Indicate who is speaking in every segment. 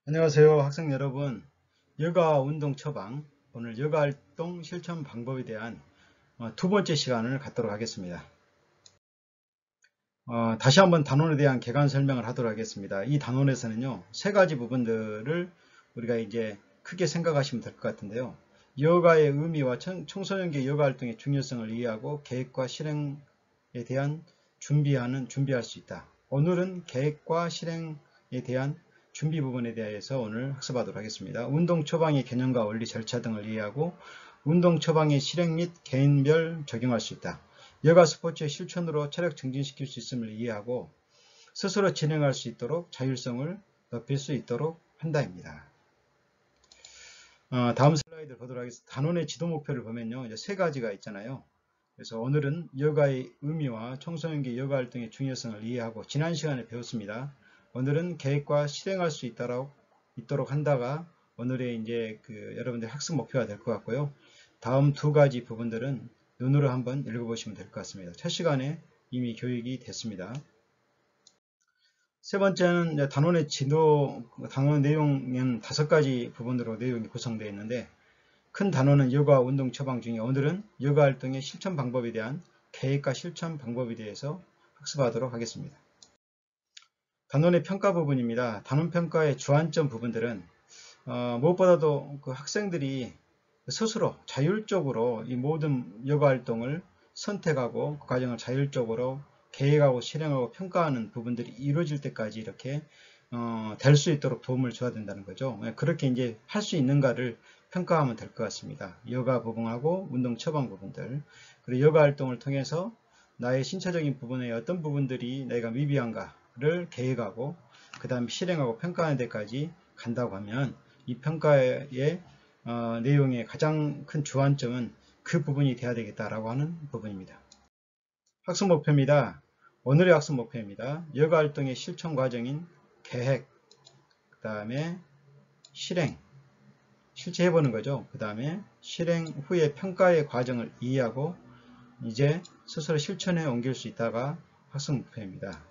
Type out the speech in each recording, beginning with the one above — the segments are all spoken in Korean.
Speaker 1: 안녕하세요 학생 여러분. 여가 운동 처방, 오늘 여가 활동 실천 방법에 대한 두 번째 시간을 갖도록 하겠습니다. 다시 한번 단원에 대한 개관 설명을 하도록 하겠습니다. 이 단원에서는요, 세 가지 부분들을 우리가 이제 크게 생각하시면 될 것 같은데요. 여가의 의미와 청소년기 여가 활동의 중요성을 이해하고 계획과 실행에 대한 준비할 수 있다. 오늘은 계획과 실행에 대한 준비 부분에 대해서 오늘 학습하도록 하겠습니다. 운동 처방의 개념과 원리, 절차 등을 이해하고 운동 처방의 실행 및 개인별 적용할 수 있다. 여가 스포츠의 실천으로 체력 증진시킬 수 있음을 이해하고 스스로 진행할 수 있도록 자율성을 높일 수 있도록 한다입니다. 다음 슬라이드를 보도록 하겠습니다. 단원의 지도 목표를 보면요, 이제 세 가지가 있잖아요. 그래서 오늘은 여가의 의미와 청소년기 여가 활동의 중요성을 이해하고 지난 시간에 배웠습니다. 오늘은 계획과 실행할 수 있도록 한다가 오늘의 이제 여러분들 학습 목표가 될 것 같고요. 다음 두 가지 부분들은 눈으로 한번 읽어보시면 될 것 같습니다. 첫 시간에 이미 교육이 됐습니다. 세 번째는 단원의 단원 내용은 5가지 부분으로 내용이 구성되어 있는데, 큰 단원은 여가 운동 처방 중에 오늘은 여가 활동의 실천 방법에 대한 계획과 실천 방법에 대해서 학습하도록 하겠습니다. 단원의 평가 부분입니다. 단원 평가의 주안점 부분들은 무엇보다도 학생들이 스스로 자율적으로 이 모든 여가 활동을 선택하고 그 과정을 자율적으로 계획하고 실행하고 평가하는 부분들이 이루어질 때까지 이렇게 될 수 있도록 도움을 줘야 된다는 거죠. 그렇게 이제 할 수 있는가를 평가하면 될 것 같습니다. 여가 부분하고 운동 처방 부분들, 그리고 여가 활동을 통해서 나의 신체적인 부분의 어떤 부분들이 내가 미비한가를 계획하고 그 다음에 실행하고 평가하는 데까지 간다고 하면 이 평가의 내용의 가장 큰 주안점은 그 부분이 돼야 되겠다라고 하는 부분입니다. 학습 목표입니다. 오늘의 학습 목표입니다. 여가 활동의 실천 과정인 계획, 그 다음에 실행, 실제 해보는 거죠. 그 다음에 실행 후의 평가의 과정을 이해하고 이제 스스로 실천에 옮길 수 있다가 학습 목표입니다.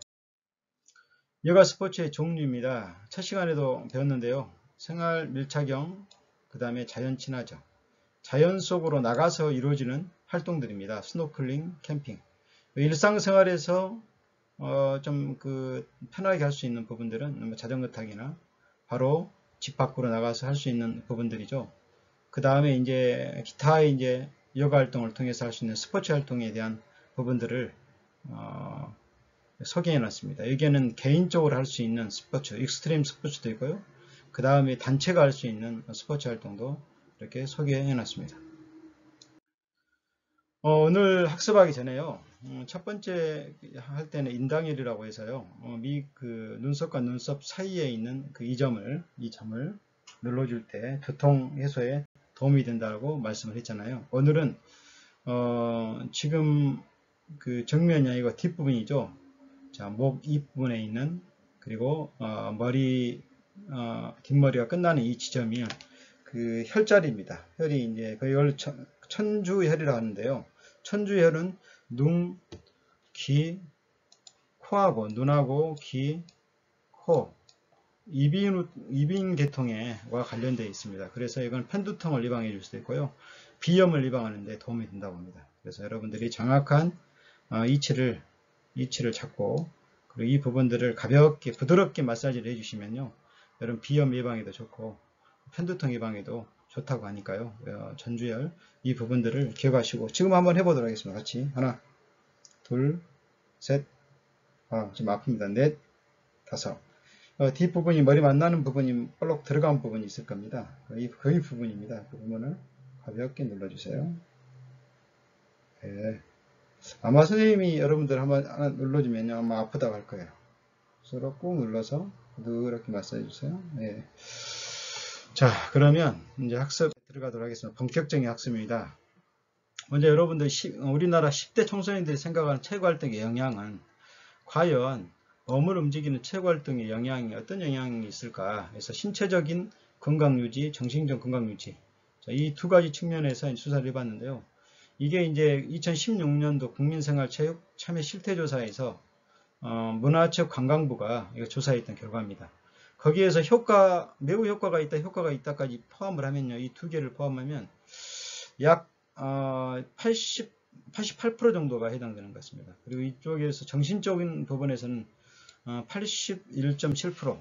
Speaker 1: 여가 스포츠의 종류입니다. 첫 시간에도 배웠는데요. 생활 밀착형, 그 다음에 자연 친화적, 자연 속으로 나가서 이루어지는 활동들입니다. 스노클링, 캠핑. 일상생활에서 좀 편하게 할 수 있는 부분들은 자전거 타기나 바로 집 밖으로 나가서 할 수 있는 부분들이죠. 그 다음에 이제 기타의 이제 여가 활동을 통해서 할 수 있는 스포츠 활동에 대한 부분들을 소개해 놨습니다. 여기에는 개인적으로 할 수 있는 스포츠, 익스트림 스포츠도 있고요. 그 다음에 단체가 할 수 있는 스포츠 활동도 이렇게 소개해 놨습니다. 오늘 학습하기 전에요. 첫 번째 할 때는 인당열이라고 해서요. 눈썹과 눈썹 사이에 있는 이 점을 눌러줄 때 두통 해소에 도움이 된다고 말씀을 했잖아요. 오늘은 지금 정면이 아니고 뒷부분이죠. 자, 목 입부분에 있는, 그리고 뒷머리가 끝나는 이 지점이 혈자리입니다. 혈이 이제 이걸 천주혈이라고 하는데요. 천주혈은 눈, 귀, 코하고 눈하고 귀, 코, 이빈 계통과 관련되어 있습니다. 그래서 이건 편두통을 예방해 줄 수도 있고요. 비염을 예방하는 데 도움이 된다고 합니다. 그래서 여러분들이 정확한 이치를 잡고, 그리고 이 부분들을 가볍게 부드럽게 마사지를 해주시면요, 여러분 비염 예방에도 좋고 편두통 예방에도 좋다고 하니까요. 전주열 이 부분들을 기억하시고 지금 한번 해보도록 하겠습니다. 같이 하나, 둘, 셋, 지금 아픕니다. 넷, 다섯. 뒷부분이 머리 만나는 부분이 볼록 들어간 부분이 있을 겁니다. 거의 부분입니다. 그 부분을 가볍게 눌러주세요. 네. 아마 선생님이 여러분들 한번 하나 눌러주면요, 아마 아프다고 할 거예요. 서로 꾹 눌러서 부드럽게 마사지 해주세요. 네. 자, 그러면 이제 학습에 들어가도록 하겠습니다. 본격적인 학습입니다. 먼저 여러분들 우리나라 10대 청소년들이 생각하는 체육활동의 영향은 과연 몸을 움직이는 체육활동의 영향이 어떤 영향이 있을까? 그래서 신체적인 건강유지, 정신적 건강유지, 이 두 가지 측면에서 수사를 해봤는데요. 이게 이제 2016년도 국민생활체육 참여 실태조사에서 문화체육관광부가 이거 조사했던 결과입니다. 거기에서 매우 효과가 있다, 효과가 있다까지 포함을 하면요. 이 두 개를 포함하면 약 88% 정도가 해당되는 것 같습니다. 그리고 이쪽에서 정신적인 부분에서는 81.7%.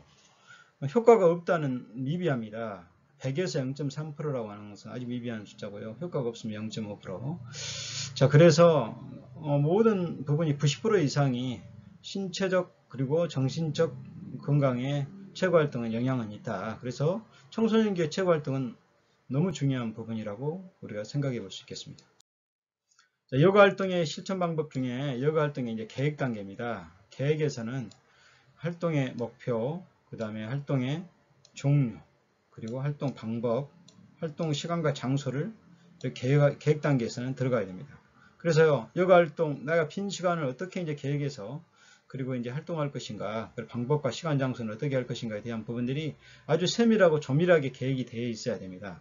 Speaker 1: 효과가 없다는 미비합니다. 100에서 0.3%라고 하는 것은 아주 미비한 숫자고요. 효과가 없으면 0.5%. 자, 그래서 모든 부분이 90% 이상이 신체적 그리고 정신적 건강에 체구활동에 영향은 있다. 그래서 청소년기의 체구활동은 너무 중요한 부분이라고 우리가 생각해 볼 수 있겠습니다. 자, 요가활동의 실천 방법 중에 요가활동의 이제 계획 단계입니다. 계획에서는 활동의 목표, 그 다음에 활동의 종류, 그리고 활동 방법, 활동 시간과 장소를 계획 단계에서는 들어가야 됩니다. 그래서요, 요가 활동, 내가 빈 시간을 어떻게 이제 계획해서 그리고 이제 활동할 것인가, 방법과 시간, 장소는 어떻게 할 것인가에 대한 부분들이 아주 세밀하고 조밀하게 계획이 되어 있어야 됩니다.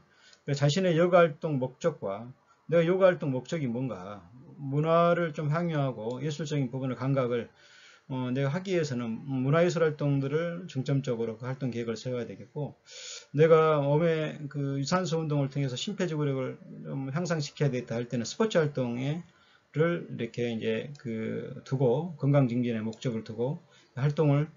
Speaker 1: 자신의 요가 활동 목적과 내가 요가 활동 목적이 뭔가, 문화를 좀 향유하고 예술적인 부분의 감각을 내가 하기 위해서는 문화예술 활동들을 중점적으로 그 활동 계획을 세워야 되겠고, 내가 몸의 그 유산소 운동을 통해서 심폐지구력을 좀 향상시켜야 되겠다 할 때는 스포츠 활동을 이렇게 이제 두고 건강 증진의 목적을 두고 활동을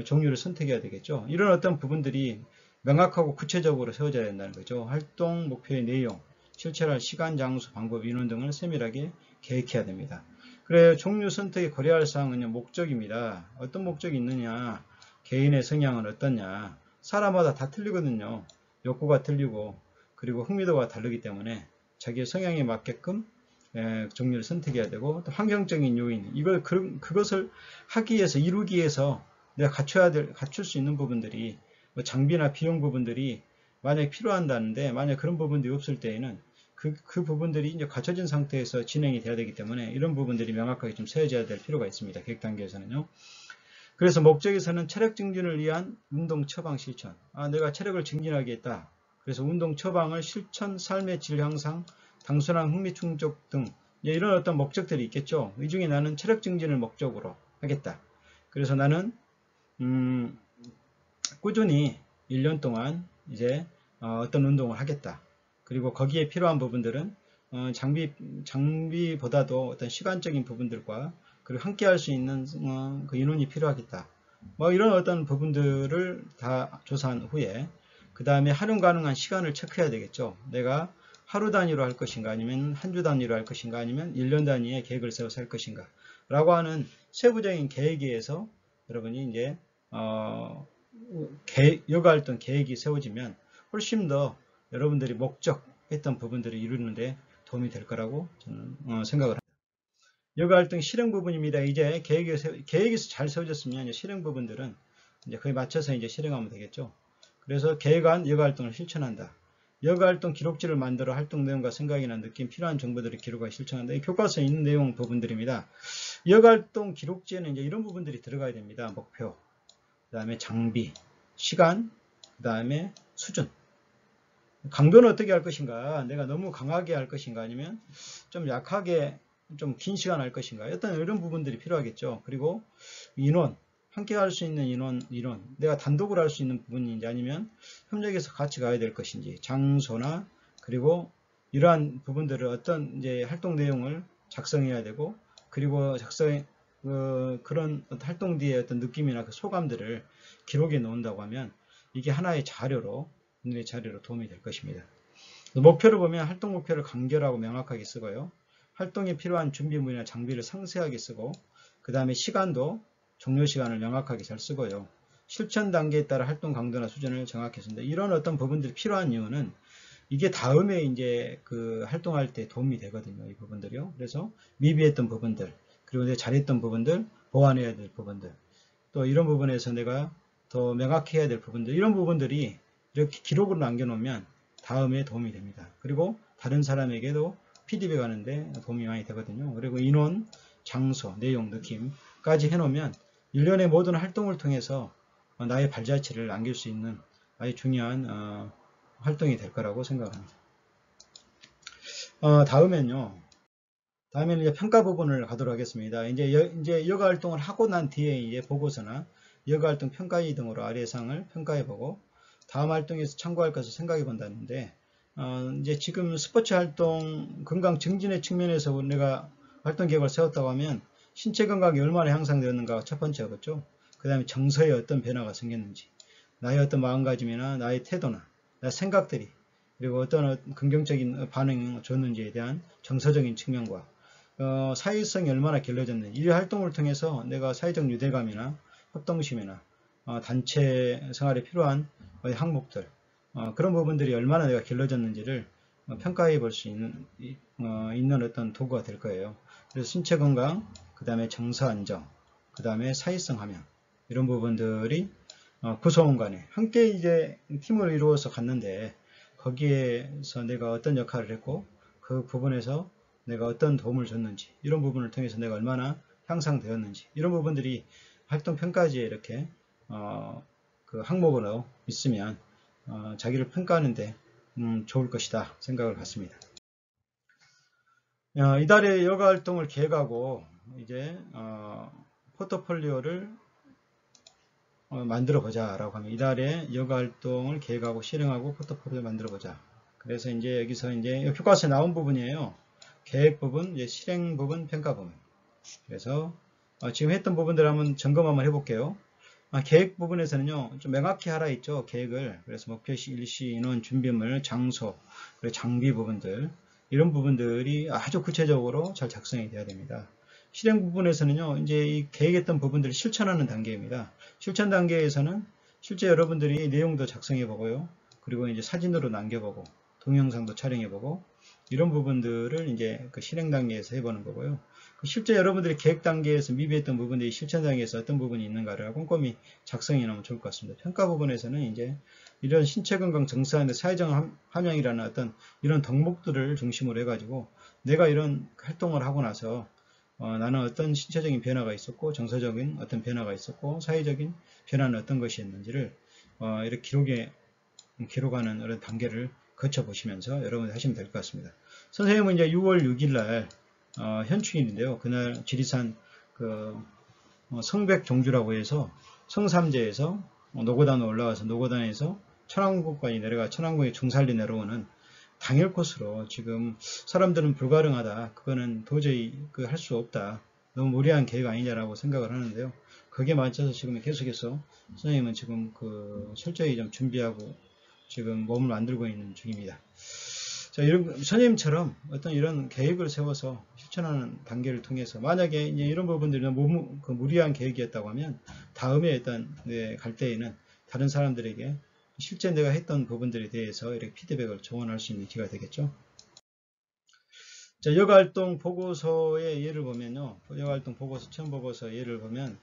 Speaker 1: 종류를 선택해야 되겠죠. 이런 어떤 부분들이 명확하고 구체적으로 세워져야 된다는 거죠. 활동 목표의 내용, 실천할 시간, 장소, 방법, 인원 등을 세밀하게 계획해야 됩니다. 그래, 종류 선택에 고려할 사항은 목적입니다. 어떤 목적이 있느냐, 개인의 성향은 어떠냐, 사람마다 다 틀리거든요. 욕구가 틀리고 그리고 흥미도가 다르기 때문에 자기의 성향에 맞게끔 종류를 선택해야 되고, 또 환경적인 요인, 그것을 하기 위해서, 이루기 위해서 내가 갖출 수 있는 부분들이 뭐 장비나 비용 부분들이 만약에 필요한다는데, 만약 그런 부분들이 없을 때에는 그 부분들이 이제 갖춰진 상태에서 진행이 돼야 되기 때문에 이런 부분들이 명확하게 좀 세워져야 될 필요가 있습니다. 계획 단계에서는요. 그래서 목적에서는 체력 증진을 위한 운동 처방 실천. 내가 체력을 증진하겠다. 그래서 운동 처방을 실천, 삶의 질 향상, 단순한 흥미 충족 등 이런 어떤 목적들이 있겠죠. 이 중에 나는 체력 증진을 목적으로 하겠다. 그래서 나는 꾸준히 1년 동안 이제 어떤 운동을 하겠다. 그리고 거기에 필요한 부분들은 장비보다도 어떤 시간적인 부분들과 그리고 함께 할 수 있는 그 인원이 필요하겠다. 뭐 이런 어떤 부분들을 다 조사한 후에 그 다음에 활용 가능한 시간을 체크해야 되겠죠. 내가 하루 단위로 할 것인가, 아니면 한 주 단위로 할 것인가, 아니면 1년 단위의 계획을 세워서 할 것인가 라고 하는 세부적인 계획에 의해서 여러분이 이제 요가활동 계획이 세워지면 훨씬 더 여러분들이 목적했던 부분들을 이루는데 도움이 될 거라고 저는 생각을 합니다. 요가활동 실행 부분입니다. 이제 계획에서 잘 세워졌으면 이제 실행 부분들은 이제 그에 맞춰서 이제 실행하면 되겠죠. 그래서 계획한 요가활동을 실천한다. 요가활동 기록지를 만들어 활동 내용과 생각이나 느낌, 필요한 정보들을 기록하여 실천한다. 이 교과서에 있는 내용 부분들입니다. 요가활동 기록지에는 이제 이런 부분들이 들어가야 됩니다. 목표, 그 다음에 장비, 시간, 그 다음에 수준. 강도는 어떻게 할 것인가, 내가 너무 강하게 할 것인가, 아니면 좀 약하게 좀 긴 시간 할 것인가, 어떤 이런 부분들이 필요하겠죠. 그리고 인원, 함께 할 수 있는 인원, 내가 단독으로 할 수 있는 부분인지 아니면 협력해서 같이 가야 될 것인지, 장소나 그리고 이러한 부분들을 어떤 이제 활동 내용을 작성해야 되고, 그리고 그런 활동 뒤에 어떤 느낌이나 그 소감들을 기록해 놓는다고 하면 이게 하나의 오늘의 자료로 도움이 될 것입니다. 목표를 보면 활동 목표를 간결하고 명확하게 쓰고요. 활동에 필요한 준비물이나 장비를 상세하게 쓰고, 그 다음에 시간도 종료 시간을 명확하게 잘 쓰고요. 실천 단계에 따라 활동 강도나 수준을 정확히 쓴다. 이런 어떤 부분들이 필요한 이유는 이게 다음에 이제 활동할 때 도움이 되거든요. 이 부분들이요. 그래서 미비했던 부분들, 그리고 내가 잘했던 부분들, 보완해야 될 부분들, 또 이런 부분에서 내가 더 명확히 해야 될 부분들, 이런 부분들이 이렇게 기록으로 남겨놓으면 다음에 도움이 됩니다. 그리고 다른 사람에게도 피드백 하는데 도움이 많이 되거든요. 그리고 인원, 장소, 내용, 느낌까지 해놓으면 일련의 모든 활동을 통해서 나의 발자취를 남길 수 있는 아주 중요한 활동이 될 거라고 생각합니다. 다음에는 이제 평가 부분을 가도록 하겠습니다. 이제 요가 활동을 하고 난 뒤에 이제 보고서나 여가활동 평가위 등으로 아래 사항을 평가해보고 다음 활동에서 참고할 것을 생각해 본다는데 이제 지금 스포츠 활동 건강 증진의 측면에서 내가 활동 계획을 세웠다고 하면 신체 건강이 얼마나 향상되었는가가 첫 번째였죠. 그 다음에 정서에 어떤 변화가 생겼는지, 나의 어떤 마음가짐이나 나의 태도나 나의 생각들이 그리고 어떤 긍정적인 반응을 줬는지에 대한 정서적인 측면과 사회성이 얼마나 길러졌는지, 이 활동을 통해서 내가 사회적 유대감이나 협동심이나 단체 생활에 필요한 항목들, 그런 부분들이 얼마나 내가 길러졌는지를 평가해 볼 수 있는 어떤 도구가 될 거예요. 그래서 신체 건강, 그 다음에 정서 안정, 그 다음에 사회성 함양, 이런 부분들이 구성원 간에 함께 이제 팀을 이루어서 갔는데 거기에서 내가 어떤 역할을 했고 그 부분에서 내가 어떤 도움을 줬는지, 이런 부분을 통해서 내가 얼마나 향상되었는지, 이런 부분들이 활동 평가지에 이렇게 그 항목으로 있으면 자기를 평가하는데 좋을 것이다 생각을 갖습니다. 이달에 여가 활동을 계획하고 이제 포트폴리오를 만들어 보자 라고 하면, 이달에 여가 활동을 계획하고 실행하고 포트폴리오를 만들어 보자. 그래서 이제 여기서 이제 교과서에 나온 부분이에요. 계획 부분, 이제 실행 부분, 평가 부분. 그래서 지금 했던 부분들 한번 점검 한번 해볼게요. 계획 부분에서는요, 좀 명확히 하라 했죠, 계획을. 그래서 목표시, 일시, 인원, 준비물, 장소, 그리고 장비 부분들, 이런 부분들이 아주 구체적으로 잘 작성이 돼야 됩니다. 실행 부분에서는요, 이제 이 계획했던 부분들을 실천하는 단계입니다. 실천 단계에서는 실제 여러분들이 내용도 작성해 보고요, 그리고 이제 사진으로 남겨보고, 동영상도 촬영해 보고, 이런 부분들을 이제 그 실행 단계에서 해보는 거고요. 실제 여러분들이 계획 단계에서 미비했던 부분들이 실천 단계에서 어떤 부분이 있는가를 꼼꼼히 작성해 놓으면 좋을 것 같습니다. 평가 부분에서는 이제 이런 신체 건강 정서와 사회적 함양이라는 어떤 이런 덕목들을 중심으로 해가지고 내가 이런 활동을 하고 나서 나는 어떤 신체적인 변화가 있었고 정서적인 어떤 변화가 있었고 사회적인 변화는 어떤 것이었는지를 이렇게 기록하는 그런 단계를 거쳐보시면서 여러분들 하시면 될 것 같습니다. 선생님은 이제 6월 6일 날 현충일인데요. 그날 지리산 성백종주라고 해서 성삼제에서 노고단으로 올라가서 노고단에서 천왕봉까지 내려가 천왕봉에 중산리 내려오는 당일 코스로 지금 사람들은 불가능하다, 그거는 도저히 할 수 없다, 너무 무리한 계획 아니냐라고 생각을 하는데요. 거기에 맞춰서 지금 계속해서 선생님은 지금 철저히 좀 준비하고 지금 몸을 만들고 있는 중입니다. 자, 선생님처럼 어떤 이런 계획을 세워서 실천하는 단계를 통해서 만약에 이제 이런 부분들이 무리한 계획이었다고 하면 다음에 일단 갈 때에는 다른 사람들에게 실제 내가 했던 부분들에 대해서 이렇게 피드백을 조언할 수 있는 기회가 되겠죠. 자, 여가활동 보고서의 예를 보면요. 여가활동 보고서, 체험 보고서 예를 보면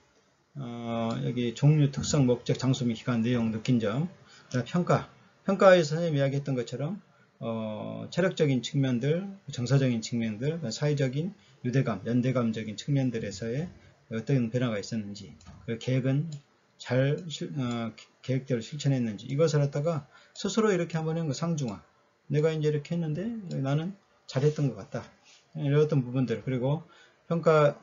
Speaker 1: 여기 종류, 특성, 목적, 장소 및 기간, 내용, 느낀 점, 평가에서 선생님이 이야기했던 것처럼 체력적인 측면들, 정서적인 측면들, 사회적인 유대감, 연대감적인 측면들에서의 어떤 변화가 있었는지, 그 계획은 잘 계획대로 실천했는지, 이것을 갖다가 스스로 이렇게 한번 한 거 상중하. 내가 이제 이렇게 했는데 나는 잘했던 것 같다. 이런 어떤 부분들, 그리고 평가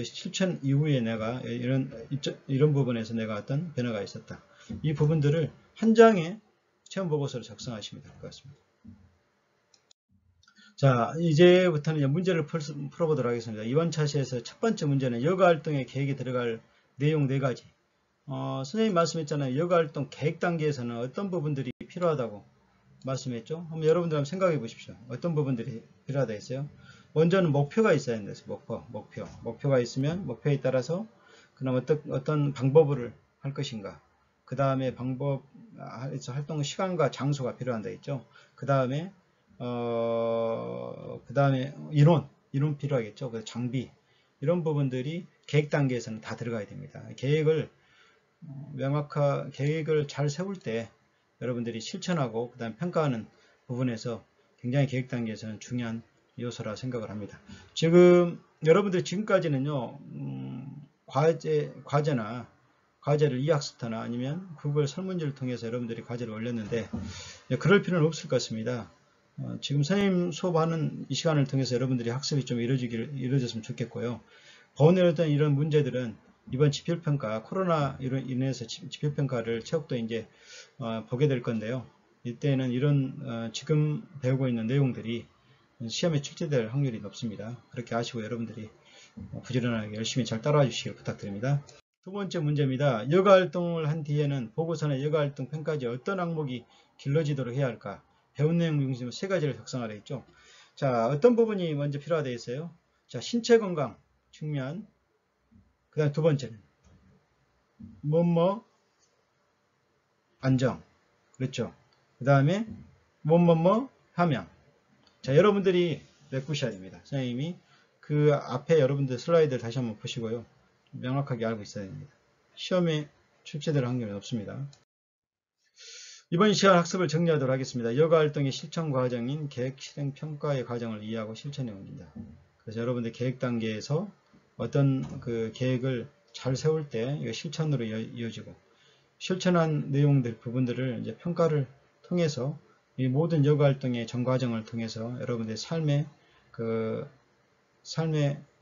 Speaker 1: 실천 이후에 내가 이런 부분에서 내가 어떤 변화가 있었다. 이 부분들을 한 장의 체험 보고서를 작성하시면 될 것 같습니다. 자, 이제부터는 문제를 풀어보도록 하겠습니다. 이번 차시에서 첫 번째 문제는 여가활동의 계획에 들어갈 내용 4가지. 선생님 말씀했잖아요. 여가활동 계획 단계에서는 어떤 부분들이 필요하다고 말씀했죠. 한번 여러분들 한번 생각해 보십시오. 어떤 부분들이 필요하다 했어요. 먼저는 목표가 있어야 된다. 목표가 있으면 목표에 따라서 그럼 어떤 방법을 할 것인가. 그 다음에 활동 시간과 장소가 필요한다 했죠. 그 다음에 인원 필요하겠죠. 그래서 장비, 이런 부분들이 계획 단계에서는 다 들어가야 됩니다. 계획을 잘 세울 때 여러분들이 실천하고 그 다음 평가하는 부분에서 굉장히 계획 단계에서는 중요한 요소라 생각을 합니다. 지금 여러분들 지금까지는요, 과제를 이학습터나 아니면 구글 설문지를 통해서 여러분들이 과제를 올렸는데 그럴 필요는 없을 것 같습니다. 지금 선생님 수업하는 이 시간을 통해서 여러분들이 학습이 좀 이루어졌으면 좋겠고요. 본의 어떤 이런 문제들은 이번 지필평가 코로나로 인해서 지필평가를 체육도 이제 보게 될 건데요. 이때는 이런 지금 배우고 있는 내용들이 시험에 출제될 확률이 높습니다. 그렇게 아시고 여러분들이 부지런하게 열심히 잘 따라와 주시길 부탁드립니다. 두 번째 문제입니다. 여가활동을 한 뒤에는 보고서나 여가활동 평가지 어떤 항목이 길러지도록 해야 할까? 배운 내용 중심으로 세 가지를 작성하라 했죠. 자, 어떤 부분이 먼저 필요하다 했어요? 자, 신체 건강 측면. 그 다음 두 번째는 뭐뭐 안정. 그렇죠. 그 다음에 뭐뭐뭐 함양. 자, 여러분들이 메꾸셔야 됩니다. 선생님이 그 앞에 여러분들 슬라이드를 다시 한번 보시고요. 명확하게 알고 있어야 됩니다. 시험에 출제될 확률은 없습니다. 이번 시간 학습을 정리하도록 하겠습니다. 여가활동의 실천 과정인 계획 실행 평가의 과정을 이해하고 실천해 옵니다. 그래서 여러분들 계획 단계에서 어떤 그 계획을 잘 세울 때 이거 실천으로 이어지고 실천한 내용들 부분들을 이제 평가를 통해서 이 모든 여가활동의 전 과정을 통해서 여러분들의 삶의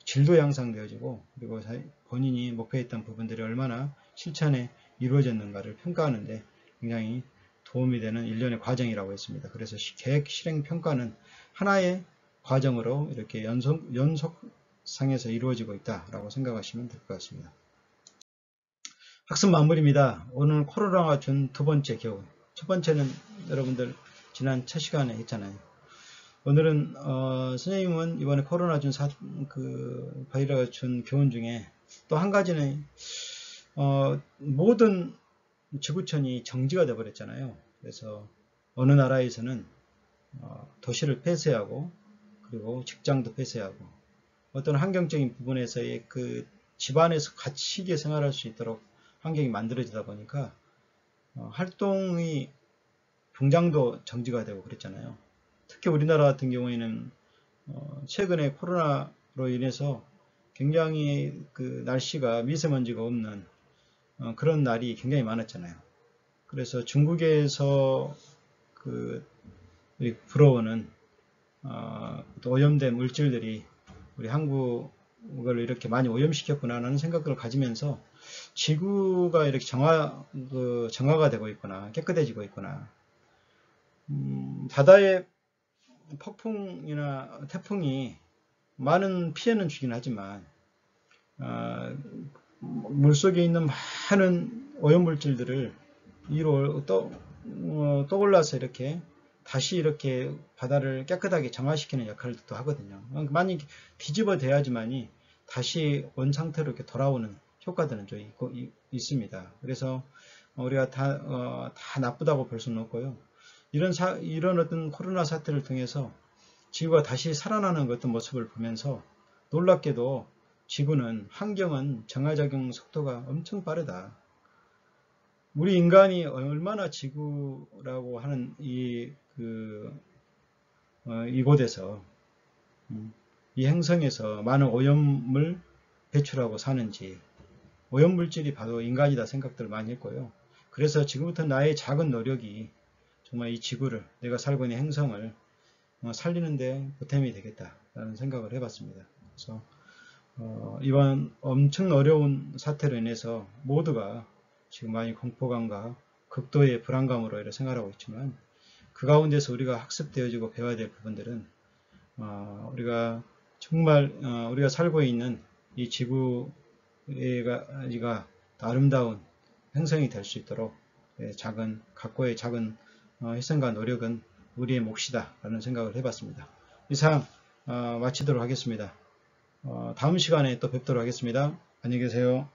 Speaker 1: 질도 향상되어지고 그리고 본인이 목표했던 부분들이 얼마나 실천에 이루어졌는가를 평가하는데 굉장히 도움이 되는 일련의 과정이라고 했습니다. 그래서 계획 실행 평가는 하나의 과정으로 이렇게 연속상에서 이루어지고 있다라고 생각하시면 될 것 같습니다. 학습 마무리입니다. 오늘 코로나가 준 두 번째 교훈. 첫 번째는 여러분들 지난 첫 시간에 했잖아요. 오늘은 선생님은 이번에 코로나 준 바이러스 준 교훈 중에 또 한 가지는 모든 지구촌이 정지가 되어 버렸잖아요. 그래서 어느 나라에서는 도시를 폐쇄하고 그리고 직장도 폐쇄하고 어떤 환경적인 부분에서의 그 집안에서 갇히게 생활할 수 있도록 환경이 만들어지다 보니까 활동이 공장도 정지가 되고 그랬잖아요. 특히 우리나라 같은 경우에는 최근에 코로나로 인해서 굉장히 그 날씨가 미세먼지가 없는 그런 날이 굉장히 많았잖아요. 그래서 중국에서 불어오는 또 오염된 물질들이 우리 한국을 이렇게 많이 오염시켰구나 라는 생각을 가지면서 지구가 이렇게 정화가 되고 있구나, 깨끗해지고 있구나. 바다의 폭풍이나 태풍이 많은 피해는 주긴 하지만 물속에 있는 많은 오염물질들을 위로 떠올라서 이렇게 다시 이렇게 바다를 깨끗하게 정화시키는 역할도 하거든요. 많이 뒤집어 대야지만이 다시 원상태로 이렇게 돌아오는 효과들은 좀 있습니다. 그래서 우리가 다 나쁘다고 볼 수는 없고요. 이런 어떤 코로나 사태를 통해서 지구가 다시 살아나는 어떤 모습을 보면서 놀랍게도 환경은 정화작용 속도가 엄청 빠르다. 우리 인간이 얼마나 지구라고 하는 이곳에서 이 행성에서 많은 오염물 배출하고 사는지 오염물질이 바로 인간이다 생각들을 많이 했고요. 그래서 지금부터 나의 작은 노력이 정말 이 지구를 내가 살고 있는 행성을 살리는데 보탬이 되겠다라는 생각을 해봤습니다. 그래서 이번 엄청 어려운 사태로 인해서 모두가 지금 많이 공포감과 극도의 불안감으로 이렇게 생활하고 있지만 그 가운데서 우리가 학습되어지고 배워야 될 부분들은 우리가 정말 우리가 살고 있는 이 지구가 아름다운 행성이 될 수 있도록 각고의 작은 희생과 노력은 우리의 몫이다 라는 생각을 해봤습니다. 이상 마치도록 하겠습니다. 다음 시간에 또 뵙도록 하겠습니다. 안녕히 계세요.